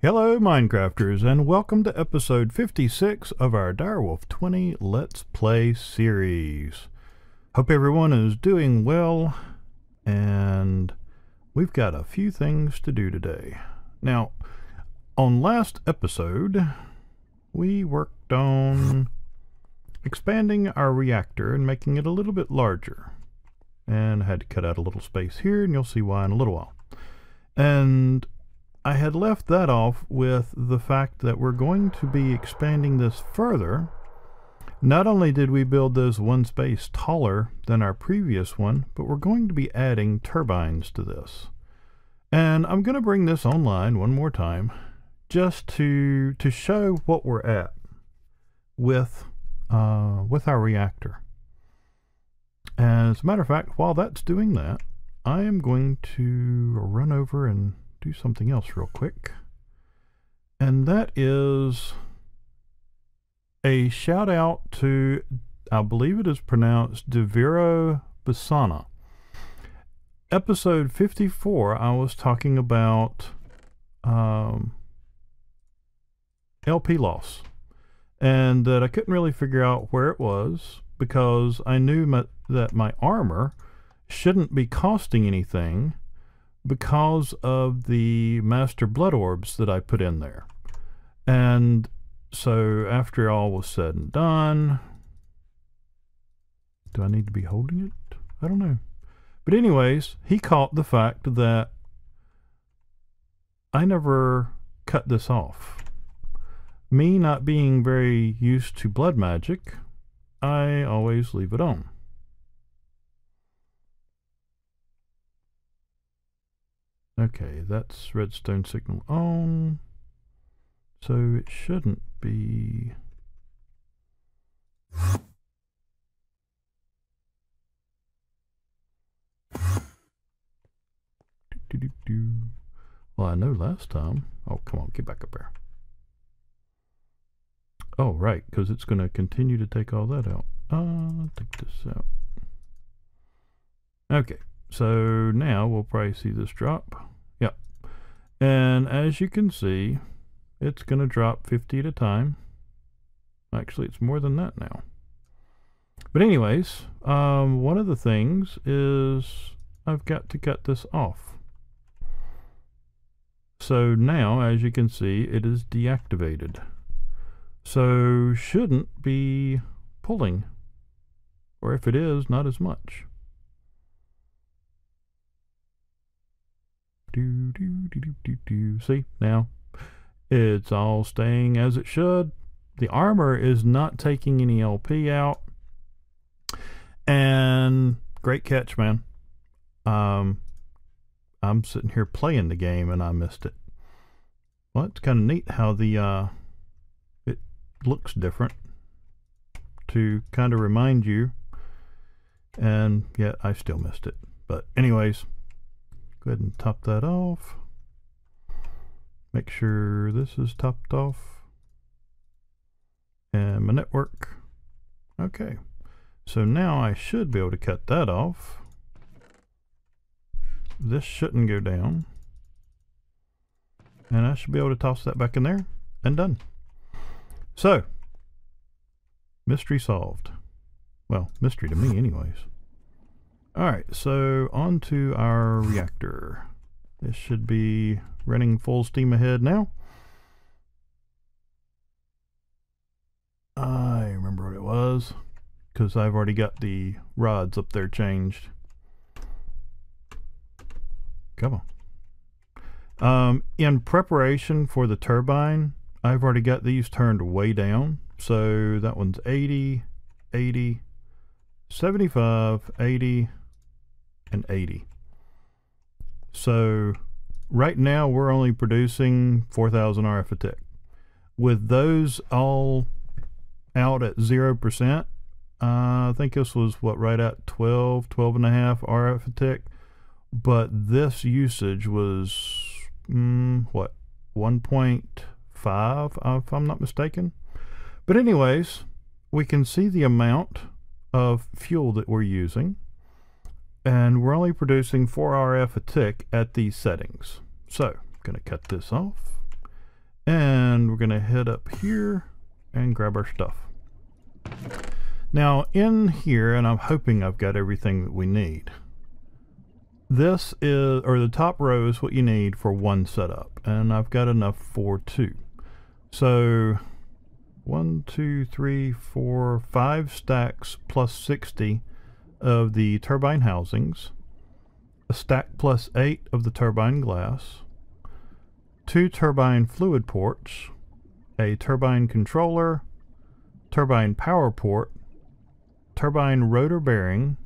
Hello Minecrafters, and welcome to episode 56 of our Direwolf 20 Let's Play series. Hope everyone is doing well, and we've got a few things to do today. Now, on last episode, we worked on expanding our reactor and making it a little bit larger. And I had to cut out a little space here, and you'll see why in a little while. And I had left that off with the fact that we're going to be expanding this further. Not only did we build this one space taller than our previous one, but we're going to be adding turbines to this. And I'm going to bring this online one more time just to show what we're at with our reactor. As a matter of fact, while that's doing that, I am going to run over and do something else real quick, and that is a shout out to, I believe it is pronounced Deviro Basana. Episode 54, I was talking about LP loss, and that I couldn't really figure out where it was because I knew that my armor shouldn't be costing anything because of the master blood orbs that I put in there. And so after all was said and done, do I need to be holding it? I don't know. But anyways, he caught the fact that I never cut this off. Me not being very used to blood magic, I always leave it on. Okay, that's redstone signal on, so it shouldn't be. Well, I know last time. Oh, come on, get back up there. Oh, right, because it's going to continue to take all that out. Take this out. Okay, so now we'll probably see this drop. Yep. And as you can see, it's going to drop 50 at a time. Actually, it's more than that now. But anyways, one of the things is I've got to cut this off. So now, as you can see, it is deactivated. So shouldn't be pulling, or if it is, not as much. See, now it's all staying as it should. The armor is not taking any LP out. And great catch, man. I'm sitting here playing the game and I missed it. Well, it's kind of neat how the it looks different to kind of remind you, and yet I still missed it. But anyways, go ahead and top that off. Make sure this is topped off. And my network. Okay. So now I should be able to cut that off. This shouldn't go down. And I should be able to toss that back in there. And done. So, mystery solved. Well, mystery to me anyways. Alright, so on to our reactor. This should be running full steam ahead now. I remember what it was, because I've already got the rods up there changed. Come on. In preparation for the turbine, I've already got these turned way down. So that one's 80, 80, 75, 80, and 80. So right now we're only producing 4,000 RF a tick. With those all out at 0%, I think this was what, right at 12 and a half RF a tick. But this usage was what, 1.5 if I'm not mistaken. But anyways, we can see the amount of fuel that we're using, and we're only producing 4 RF a tick at these settings. So I'm going to cut this off, And we're going to head up here and grab our stuff. Now in here, and I'm hoping I've got everything that we need. This is, or the top row is what you need for one setup, and I've got enough for two. So 1, 2, 3, 4, 5 stacks plus 60 of the turbine housings, a stack plus 8 of the turbine glass, 2 turbine fluid ports, a turbine controller, turbine power port, turbine rotor bearing,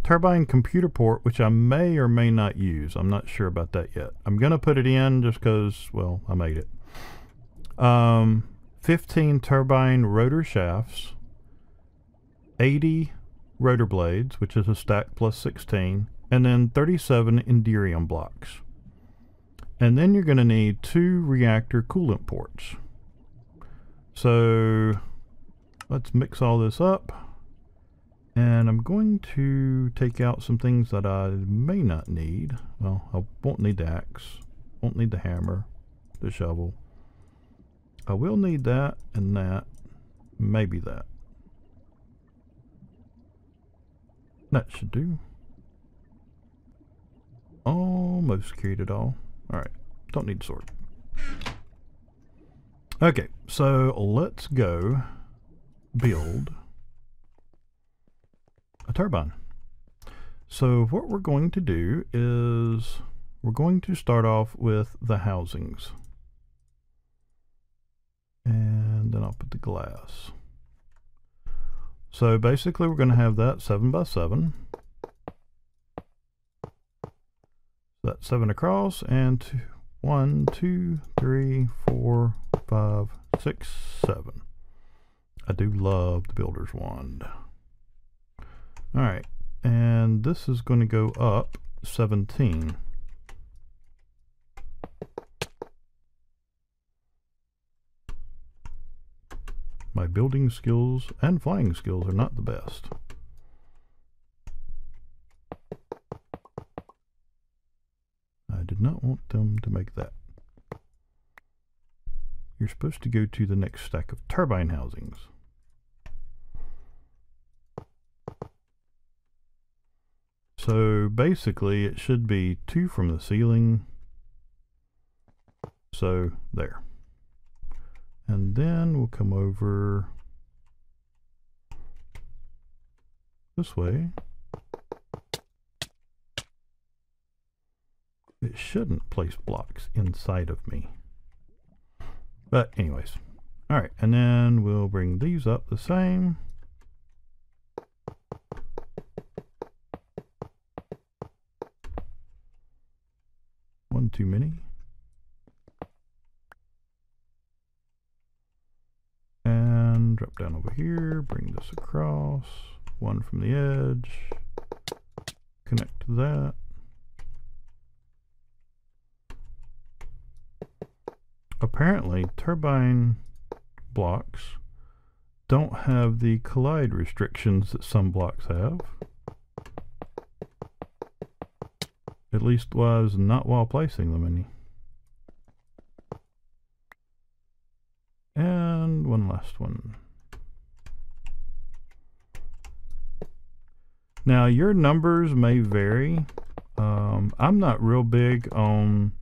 turbine computer port, which I may or may not use. I'm not sure about that yet. I'm going to put it in just because, well, I made it. 15 turbine rotor shafts, 80 rotor blades, which is a stack plus 16, and then 37 enderium blocks. And then you're going to need 2 reactor coolant ports. So let's mix all this up. And I'm going to take out some things that I may not need. Well, I won't need the axe, won't need the hammer, the shovel. I will need that and that, maybe that. That should do. Almost carried it all. Alright, don't need the sword. Okay, so let's go build a turbine. So what we're going to do is we're going to start off with the housings. And then I'll put the glass. So basically we're going to have that 7 by 7. That's 7 across, and 1, 2, 3, 4, 5, 6, 7. I do love the builder's wand. Alright, and this is going to go up 17. My building skills and flying skills are not the best. I did not want them to make that. You're supposed to go to the next stack of turbine housings. So basically it should be 2 from the ceiling. So there. And then we'll come over this way. It shouldn't place blocks inside of me. But anyways. Alright, and then we'll bring these up the same. One too many. And drop down over here, bring this across. One from the edge. Connect to that. Apparently, turbine blocks don't have the collide restrictions that some blocks have. At least was not while placing them any. And one last one. Now your numbers may vary. I'm not real big on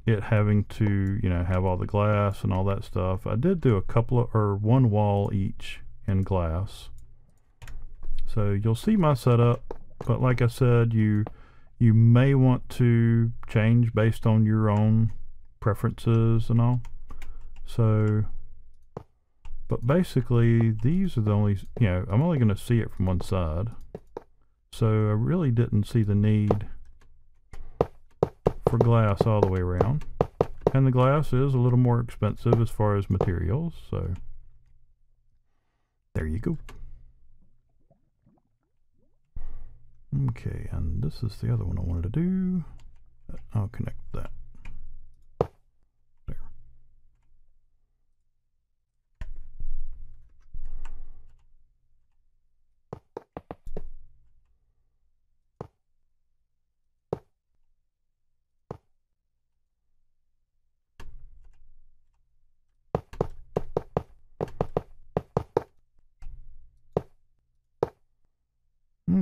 it having to, you know, have all the glass and all that stuff. I did do a couple of, or one wall each in glass. So you'll see my setup, but like I said, you may want to change based on your own preferences and all. So, but basically these are the only, you know, I'm only going to see it from one side. So I really didn't see the need for glass all the way around. And the glass is a little more expensive as far as materials, so there you go. Okay, and this is the other one I wanted to do. I'll connect that. There.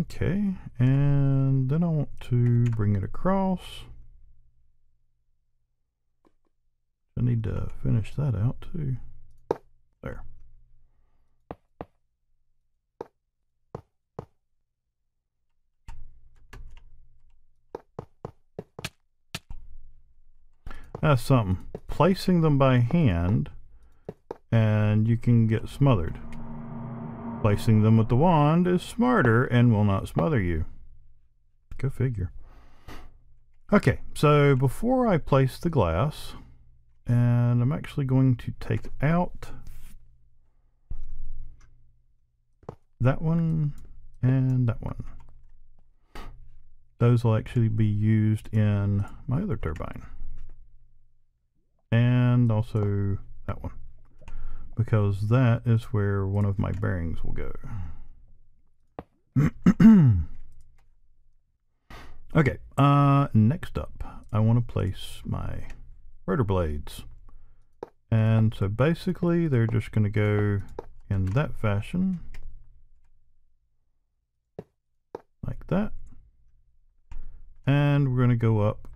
Okay, and then I want to bring it across. I need to finish that out too. There. That's something. Placing them by hand, and you can get smothered. Placing them with the wand is smarter and will not smother you. Go figure. Okay, so before I place the glass, and I'm actually going to take out that one and that one. Those will actually be used in my other turbine. And also that one, because that is where one of my bearings will go. Okay, next up, I want to place my rotor blades. And so basically they're just going to go in that fashion, like that. And we're going to go up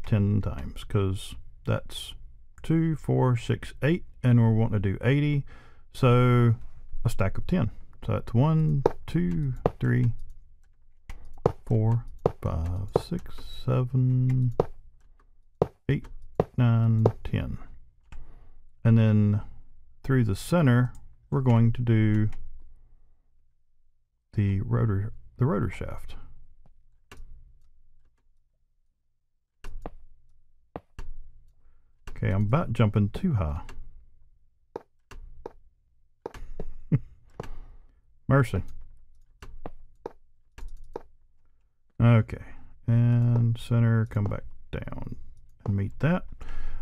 10 times, because that's 2, 4, 6, 8, and we're wanting to do 80, so a stack of 10. So that's 1, 2, 3, 4, 5, 6, 7, 8, 9, 10. And then through the center, we're going to do the rotor shaft. Okay, I'm about jumping too high. Mercy. Okay, and center, come back down and meet that.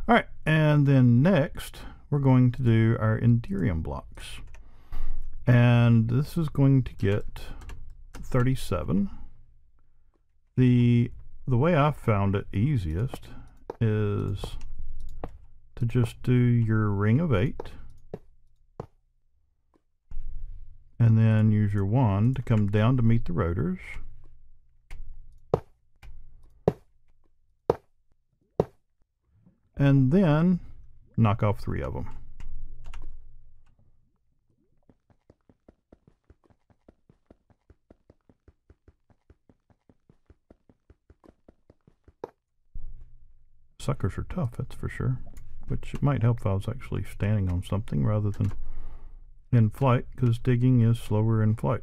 All right, and then next we're going to do our enderium blocks. And this is going to get 37. The way I found it easiest is to just do your ring of 8 and then use your wand to come down to meet the rotors. And then knock off 3 of them. Suckers are tough, that's for sure. Which it might help if I was actually standing on something rather than in flight, because digging is slower in flight.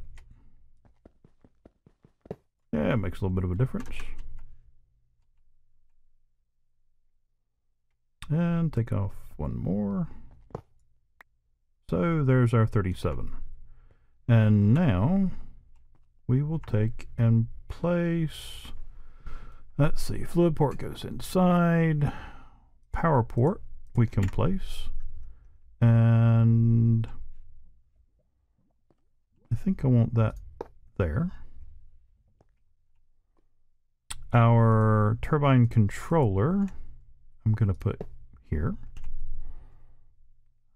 Yeah, it makes a little bit of a difference. And take off 1 more. So there's our 37. And now we will take and place, let's see, fluid port goes inside, power port we can place, and I think I want that there. Our turbine controller I'm going to put here.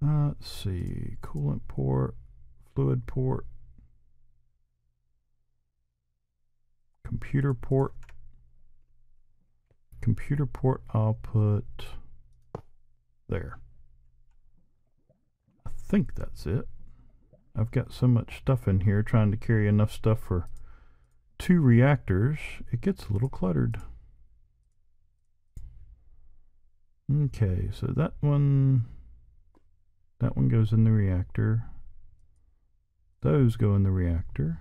Let's see, coolant port, fluid port, computer port. Computer port I'll put there. I think that's it. I've got so much stuff in here trying to carry enough stuff for 2 reactors. It gets a little cluttered. Okay, so that one goes in the reactor. Those go in the reactor.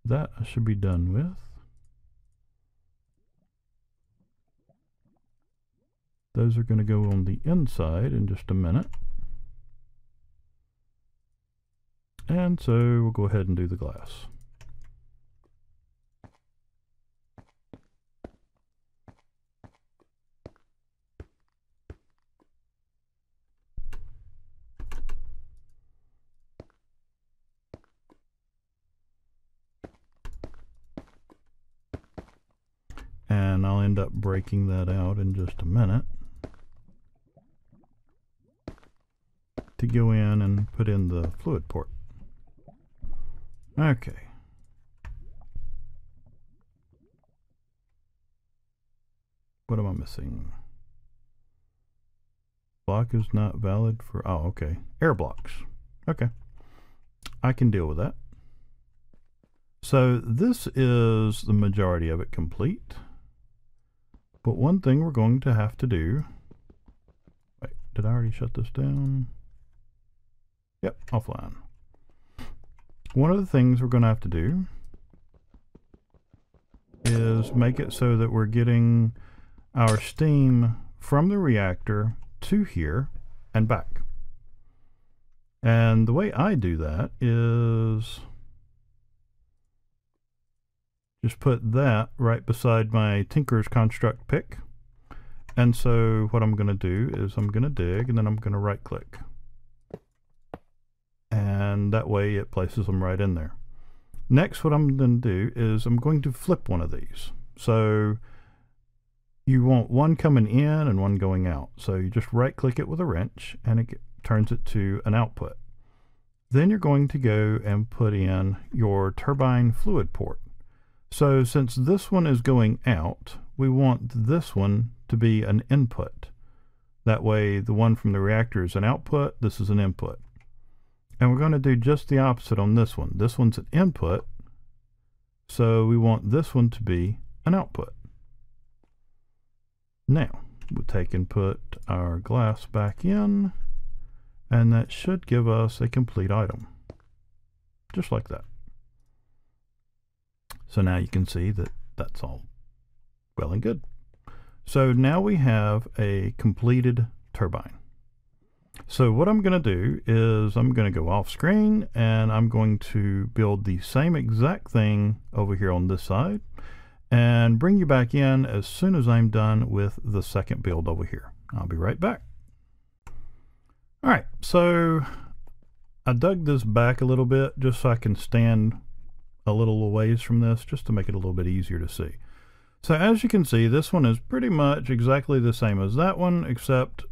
That I should be done with. Those are going to go on the inside in just a minute. And so we'll go ahead and do the glass. And I'll end up breaking that out in just a minute to go in and put in the fluid port. Okay, What am I missing? Block is not valid for, oh, okay. Air blocks. Okay. I can deal with that. So this is the majority of it complete. But one thing we're going to have to do, wait, did I already shut this down? Yep, offline. One of the things we're going to have to do is make it so that we're getting our steam from the reactor to here and back. And the way I do that is just put that right beside my Tinker's Construct pick. And so what I'm going to do is I'm going to dig, and then I'm going to right click. And that way it places them right in there. Next, what I'm going to do is I'm going to flip one of these. So you want one coming in and one going out. So you just right click it with a wrench and it turns it to an output. Then you're going to go and put in your turbine fluid port. So since this one is going out, we want this one to be an input. That way the one from the reactor is an output, this is an input. And we're going to do just the opposite on this one. This one's an input, so we want this one to be an output. Now, we'll take and put our glass back in, and that should give us a complete item. Just like that. So now you can see that that's all well and good. So now we have a completed turbine. So what I'm going to do is I'm going to go off screen and I'm going to build the same exact thing over here on this side and bring you back in as soon as I'm done with the second build over here. I'll be right back. Alright, so I dug this back a little bit just so I can stand a little ways from this just to make it a little bit easier to see. So as you can see, this one is pretty much exactly the same as that one, except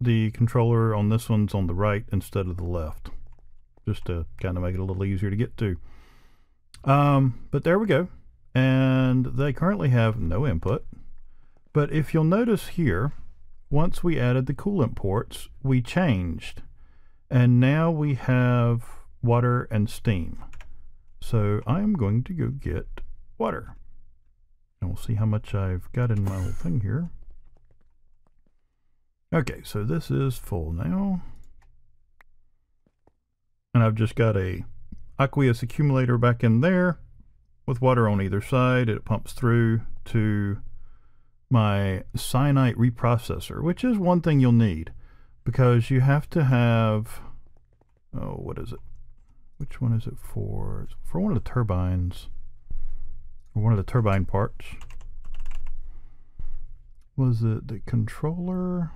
the controller on this one's on the right instead of the left, just to kind of make it a little easier to get to. But there we go. And they currently have no input. But if you'll notice here, once we added the coolant ports, we changed. And now we have water and steam. So I'm going to go get water. And we'll see how much I've got in my little thing here. Okay, so this is full now. And I've just got a aqueous accumulator back in there with water on either side. It pumps through to my cyanide reprocessor, which is one thing you'll need because you have to have, oh, what is it? Which one is it for? It's for one of the turbines, or one of the turbine parts. Was it the controller?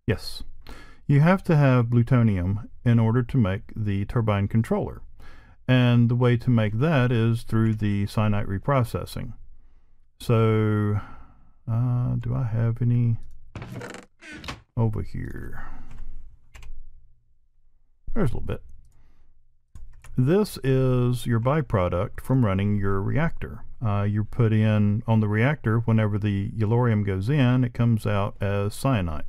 Yes. You have to have plutonium in order to make the turbine controller. And the way to make that is through the cyanide reprocessing. So, do I have any over here? There's a little bit. This is your byproduct from running your reactor. You put in on the reactor, whenever the yellorium goes in, it comes out as cyanide.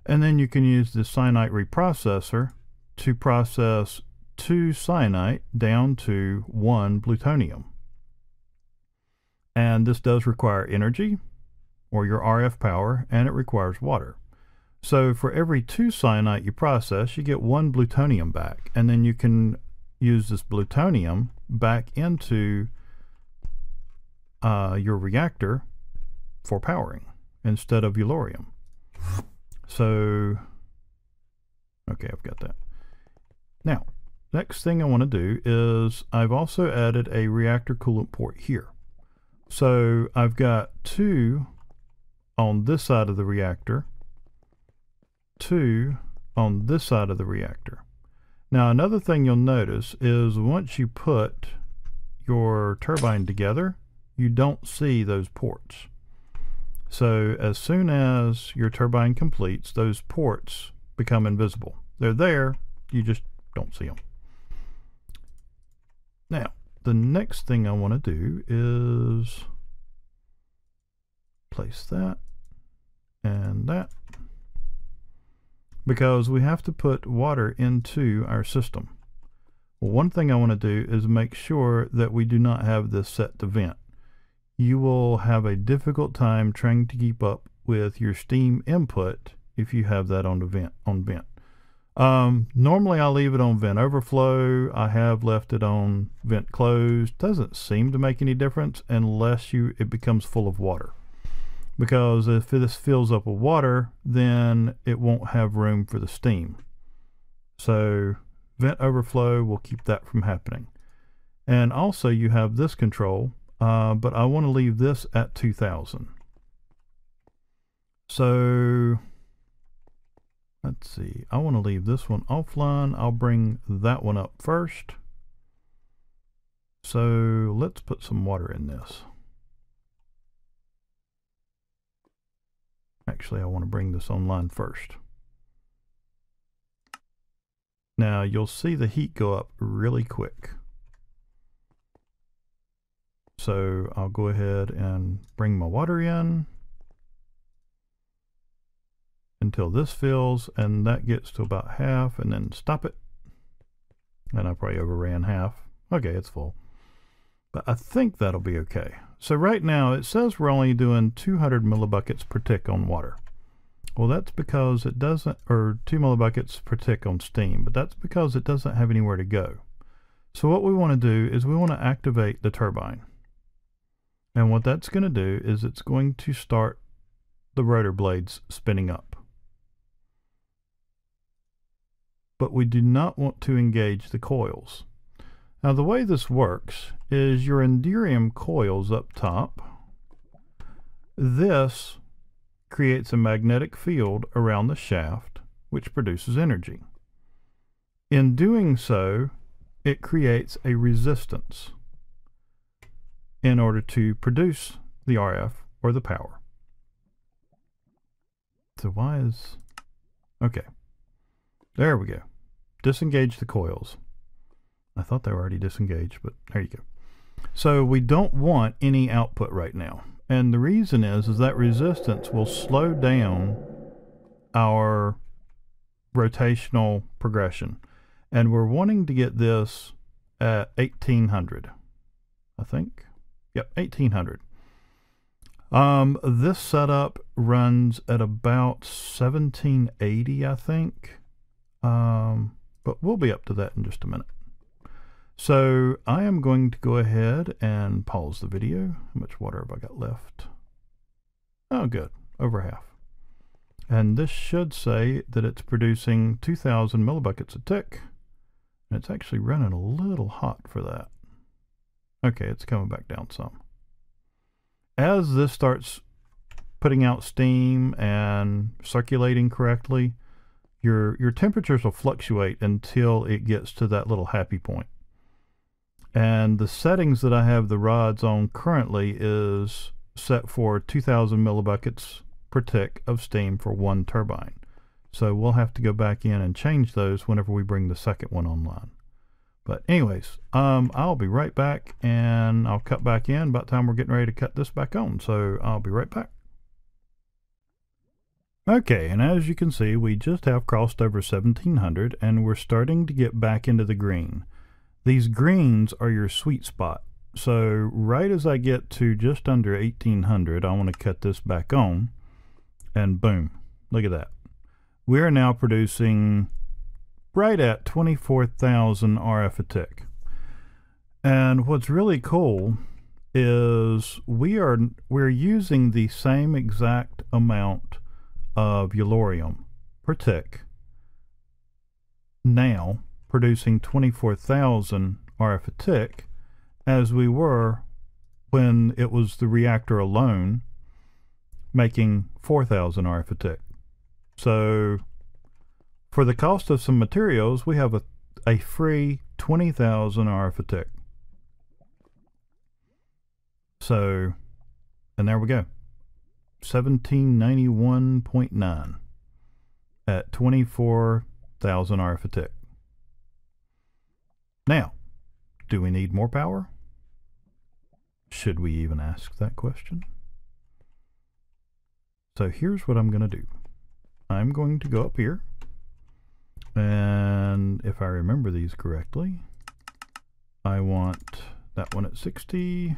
And then you can use the cyanide reprocessor to process 2 cyanide down to 1 plutonium. And this does require energy, or your RF power, and it requires water. So for every 2 cyanide you process, you get 1 plutonium back, and then you can use this plutonium back into your reactor for powering instead of yellorium. So, okay, I've got that. Now, next thing I want to do is I've also added a reactor coolant port here. So I've got 2 on this side of the reactor, 2 on this side of the reactor. Now another thing you'll notice is once you put your turbine together, you don't see those ports. So as soon as your turbine completes, those ports become invisible. They're there, you just don't see them. Now, the next thing I want to do is place that and that, because we have to put water into our system. Well, one thing I want to do is make sure that we do not have this set to vent. You will have a difficult time trying to keep up with your steam input if you have that on the vent. Normally I leave it on vent overflow. I have left it on vent closed. Doesn't seem to make any difference unless it becomes full of water, because if this fills up with water, then it won't have room for the steam. So vent overflow will keep that from happening. And also you have this control, but I want to leave this at 2000. So let's see, I want to leave this one offline. I'll bring that one up first. So let's put some water in this. Actually, I want to bring this online first. Now you'll see the heat go up really quick. So I'll go ahead and bring my water in until this fills, and that gets to about half, and then stop it. And I probably overran half. Okay, it's full. But I think that'll be okay. So right now it says we're only doing 200 millibuckets per tick on water. Well, that's because it doesn't, or 2 millibuckets per tick on steam, but that's because it doesn't have anywhere to go. So what we want to do is we want to activate the turbine. And what that's going to do is it's going to start the rotor blades spinning up. But we do not want to engage the coils. Now the way this works is your yellorium coils up top. This creates a magnetic field around the shaft, which produces energy. In doing so, it creates a resistance in order to produce the RF or the power. So why is... Okay. There we go. Disengage the coils. I thought they were already disengaged, but there you go. So we don't want any output right now. And the reason is that resistance will slow down our rotational progression. And we're wanting to get this at 1800, I think. Yep, 1800. This setup runs at about 1780, I think. But we'll be up to that in just a minute. So I am going to go ahead and pause the video. How much water have I got left? Oh, good. Over half. And this should say that it's producing 2000 millibuckets a tick. And it's actually running a little hot for that. Okay, it's coming back down some. As this starts putting out steam and circulating correctly, your temperatures will fluctuate until it gets to that little happy point. And the settings that I have the rods on currently is set for 2000 millibuckets per tick of steam for one turbine. So we'll have to go back in and change those whenever we bring the second one online. But anyways, I'll be right back, and I'll cut back in about time we're getting ready to cut this back on. So I'll be right back. Okay, and as you can see, we just have crossed over 1700, and we're starting to get back into the green. These greens are your sweet spot. So right as I get to just under 1800, I want to cut this back on, and boom, look at that. We are now producing right at 24,000 RF a tick. And what's really cool is we're using the same exact amount of yellorium per tick now, producing 24,000 RF a tick, as we were when it was the reactor alone making 4,000 RF a tick. So for the cost of some materials, we have a free 20,000 RF a tick. So, and there we go. 1791.9 at 24,000 RF a tick. Now, do we need more power? Should we even ask that question? So here's what I'm going to do. I'm going to go up here, and if I remember these correctly, I want that one at 60,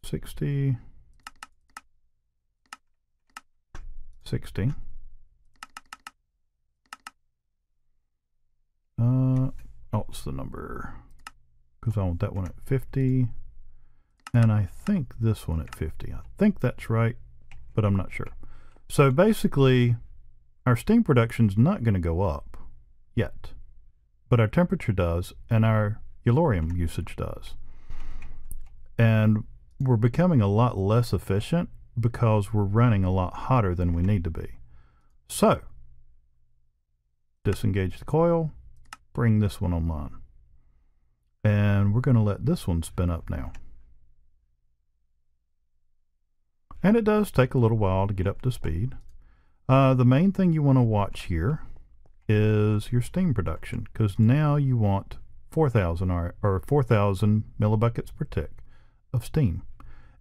60, 60. Oh, it's the number, because I want that one at 50, and I think this one at 50. I think that's right, but I'm not sure. So basically, our steam production's not going to go up yet, but our temperature does, and our yellorium usage does. And we're becoming a lot less efficient because we're running a lot hotter than we need to be. So, disengage the coil, bring this one online. And we're going to let this one spin up now. And it does take a little while to get up to speed. The main thing you want to watch here is your steam production, because now you want 4,000 millibuckets per tick of steam.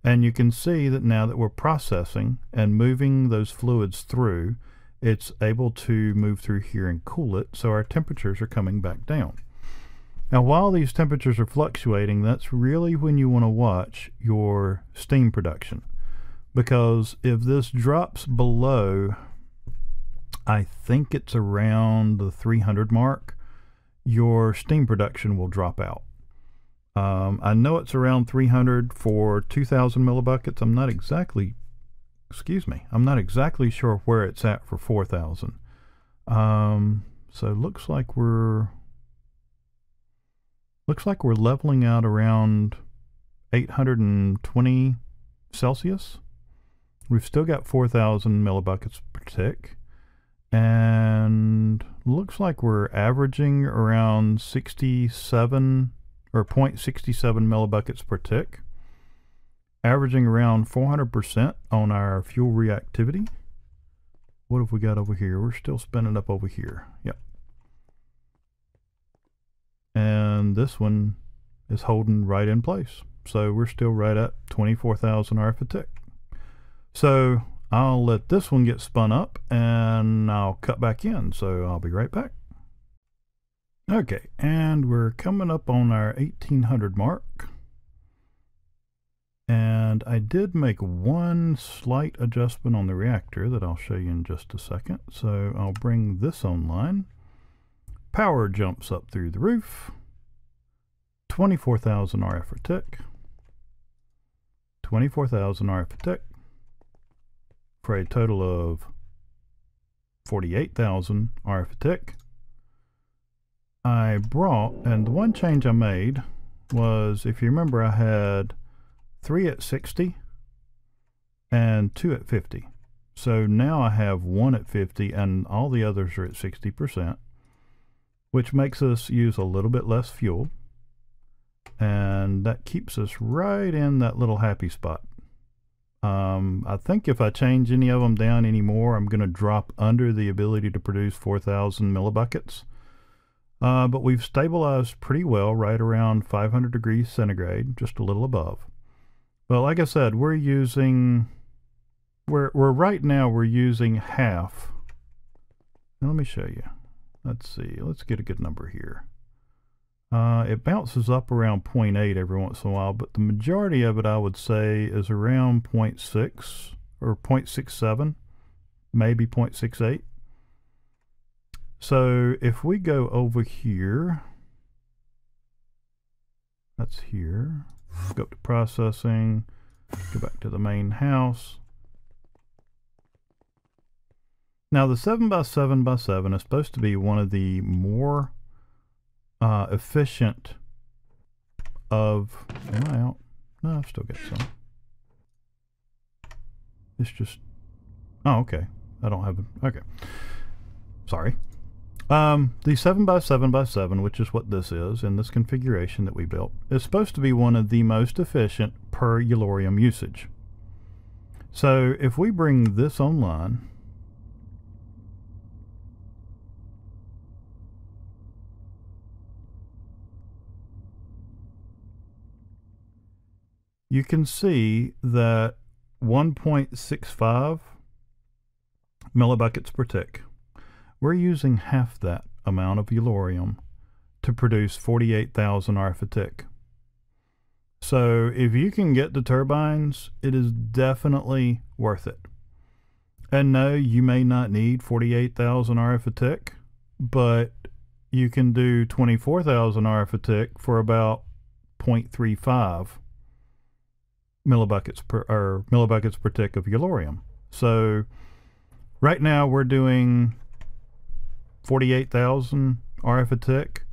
And you can see that now that we're processing and moving those fluids through, it's able to move through here and cool it, so our temperatures are coming back down. Now while these temperatures are fluctuating, that's really when you want to watch your steam production, because if this drops below, I think it's around the 300 mark, your steam production will drop out. I know it's around 300 for 2,000 millibuckets. I'm not exactly sure where it's at for 4,000. So it looks like we're leveling out around 820 Celsius. We've still got 4,000 millibuckets per tick, and looks like we're averaging around 67 or 0.67 millibuckets per tick, averaging around 400% on our fuel reactivity. What have we got over here? We're still spinning up over here. Yep. And this one is holding right in place. So we're still right at 24,000 RF a tick. So I'll let this one get spun up and I'll cut back in. So I'll be right back. Okay, and we're coming up on our 1800 mark. And I did make one slight adjustment on the reactor that I'll show you in just a second. So I'll bring this online. Power jumps up through the roof. 24,000 RF a tick. 24,000 RF a tick. For a total of 48,000 RF a tick. I brought, and the one change I made was, if you remember, I had 3 at 60 and 2 at 50. So now I have 1 at 50 and all the others are at 60%, which makes us use a little bit less fuel, and that keeps us right in that little happy spot. I think if I change any of them down anymore, I'm going to drop under the ability to produce 4,000 millibuckets. But we've stabilized pretty well right around 500 degrees centigrade, just a little above. Well, like I said, we're using half. Now let me show you. Let's see, let's get a good number here. It bounces up around 0.8 every once in a while, but the majority of it, I would say, is around 0.6 or 0.67, maybe 0.68. So if we go over here, that's here, go up to processing, go back to the main house. Now the 7x7x7 is supposed to be one of the more efficient of, am I out? No, I've still got some. It's just, oh, okay. I don't have, okay. Sorry. The 7x7x7, which is what this is in this configuration that we built, is supposed to be one of the most efficient per yellorium usage. So if we bring this online, you can see that 1.65 millibuckets per tick. We're using half that amount of yellorium to produce 48,000 RF a tick. So if you can get the turbines, it is definitely worth it. And no, you may not need 48,000 RF a tick, but you can do 24,000 RF a tick for about 0.35 millibuckets per tick of yellorium. So right now we're doing 48,000 RF a tick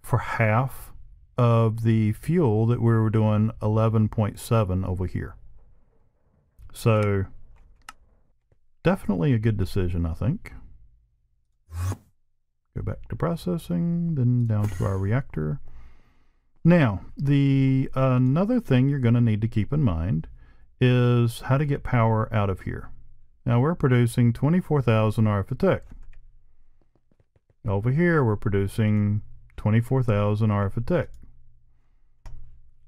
for half of the fuel that we were doing 11.7 over here. So definitely a good decision, I think. Go back to processing, then down to our reactor. Now, another thing you're going to need to keep in mind is how to get power out of here. Now we're producing 24,000 RF a tick. Over here we're producing 24,000 RF a tick.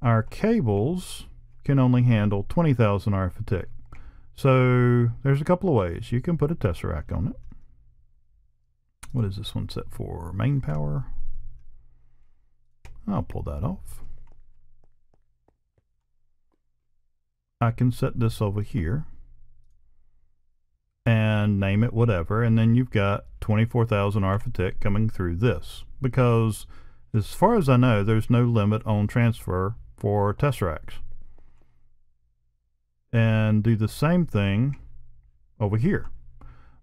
Our cables can only handle 20,000 RF a tick. So there's a couple of ways. You can put a tesseract on it. What is this one set for? Main power. I'll pull that off. I can set this over here and name it whatever, and then you've got 24,000 RF a tick coming through this, because as far as I know, there's no limit on transfer for tesseracts. And do the same thing over here.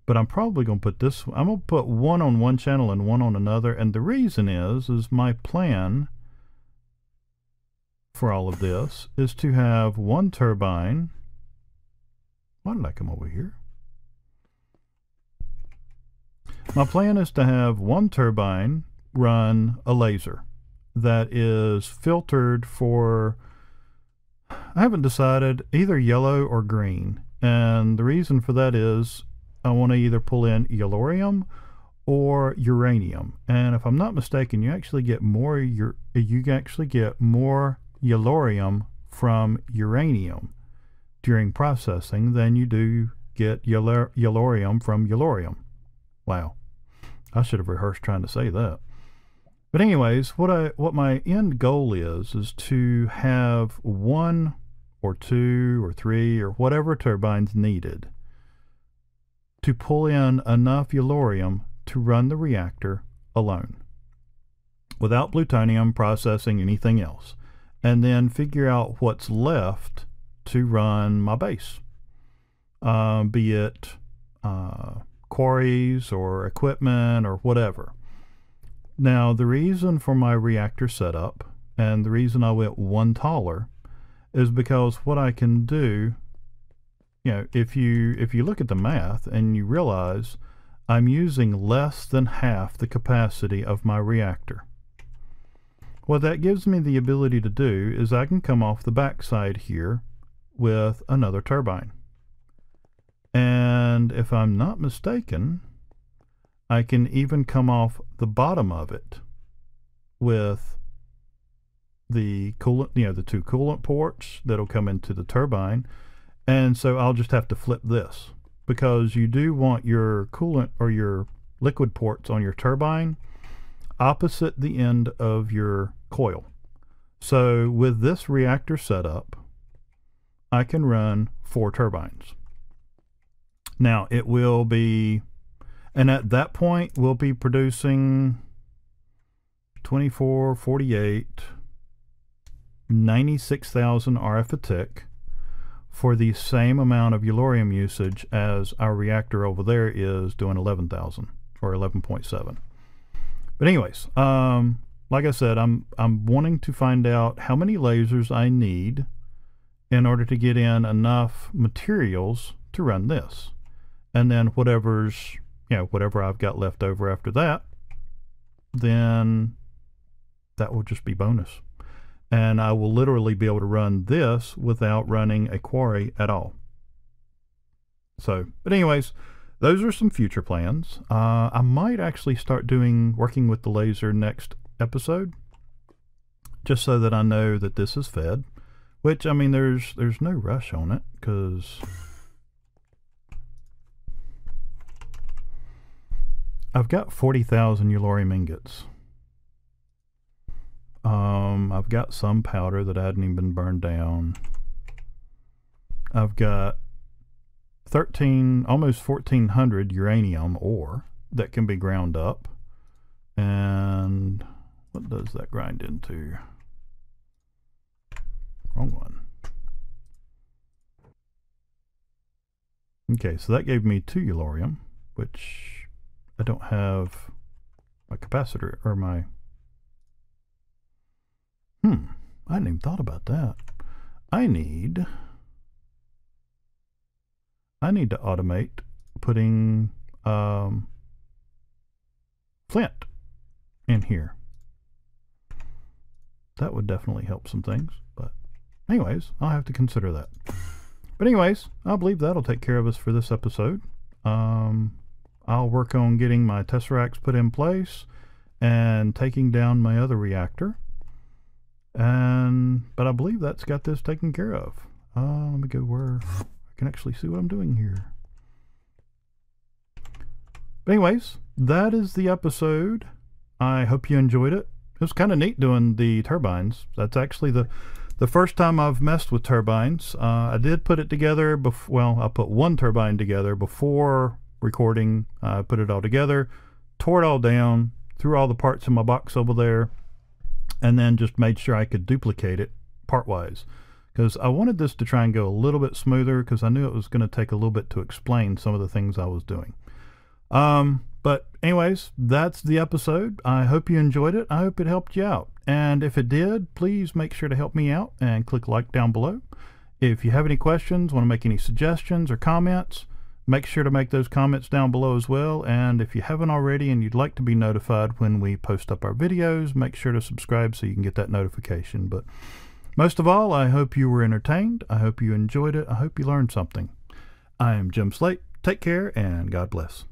But I'm probably going to put this, I'm going to put one on one channel and one on another, and the reason is my plan for all of this is to have one turbine. Why did I come over here? My plan is to have one turbine run a laser that is filtered for, I haven't decided, either yellow or green. And the reason for that is I want to either pull in yellorium or uranium. And if I'm not mistaken, you actually get more yellorium from uranium during processing than you do get yellorium from yellorium. Wow, I should have rehearsed trying to say that. But anyways, what my end goal is to have one or two or three or whatever turbines needed to pull in enough yellorium to run the reactor alone, without plutonium processing anything else, and then figure out what's left to run my base, be it quarries or equipment or whatever. Now, the reason for my reactor setup and the reason I went one taller is because what I can do, you know, if you look at the math and you realize I'm using less than half the capacity of my reactor, what that gives me the ability to do is I can come off the backside here with another turbine. And if I'm not mistaken, I can even come off the bottom of it with the coolant, you know, the two coolant ports that'll come into the turbine. And so I'll just have to flip this, because you do want your coolant or your liquid ports on your turbine opposite the end of your coil. So with this reactor setup, I can run 4 turbines. Now it will be, and at that point we'll be producing 24, 48, 96,000 RF a tick for the same amount of yellorium usage as our reactor over there is doing 11,000 or 11.7. But anyways, like I said, I'm wanting to find out how many lasers I need in order to get in enough materials to run this. And then whatever I've got left over after that, then that will just be bonus. And I will literally be able to run this without running a quarry at all. So, but anyways, those are some future plans. I might actually start working with the laser next episode, just so that I know that this is fed Which, I mean, there's no rush on it, because I've got 40,000 yellorium ingots. I've got some powder that hadn't even been burned down. I've got almost 1,400 uranium ore that can be ground up. And what does that grind into? Wrong one. Okay, so that gave me 2 yellorium, which I don't have my capacitor, or my... I hadn't even thought about that. I need to automate putting flint in here. That would definitely help some things, but anyways, I'll have to consider that. But anyways, I believe that'll take care of us for this episode. I'll work on getting my tesseracts put in place and taking down my other reactor. But I believe that's got this taken care of. Let me go where I can actually see what I'm doing here. But anyways, that is the episode. I hope you enjoyed it. It was kind of neat doing the turbines. That's actually the first time I've messed with turbines. I did put it together well, I put one turbine together before recording. I put it all together, tore it all down, threw all the parts in my box over there, and then just made sure I could duplicate it part-wise, because I wanted this to try and go a little bit smoother, because I knew it was going to take a little bit to explain some of the things I was doing. But anyways, that's the episode. I hope you enjoyed it. I hope it helped you out. And if it did, please make sure to help me out and click like down below. If you have any questions, want to make any suggestions or comments, make sure to make those comments down below as well. And if you haven't already and you'd like to be notified when we post up our videos, make sure to subscribe so you can get that notification. But most of all, I hope you were entertained. I hope you enjoyed it. I hope you learned something. I am Jim Slate. Take care and God bless.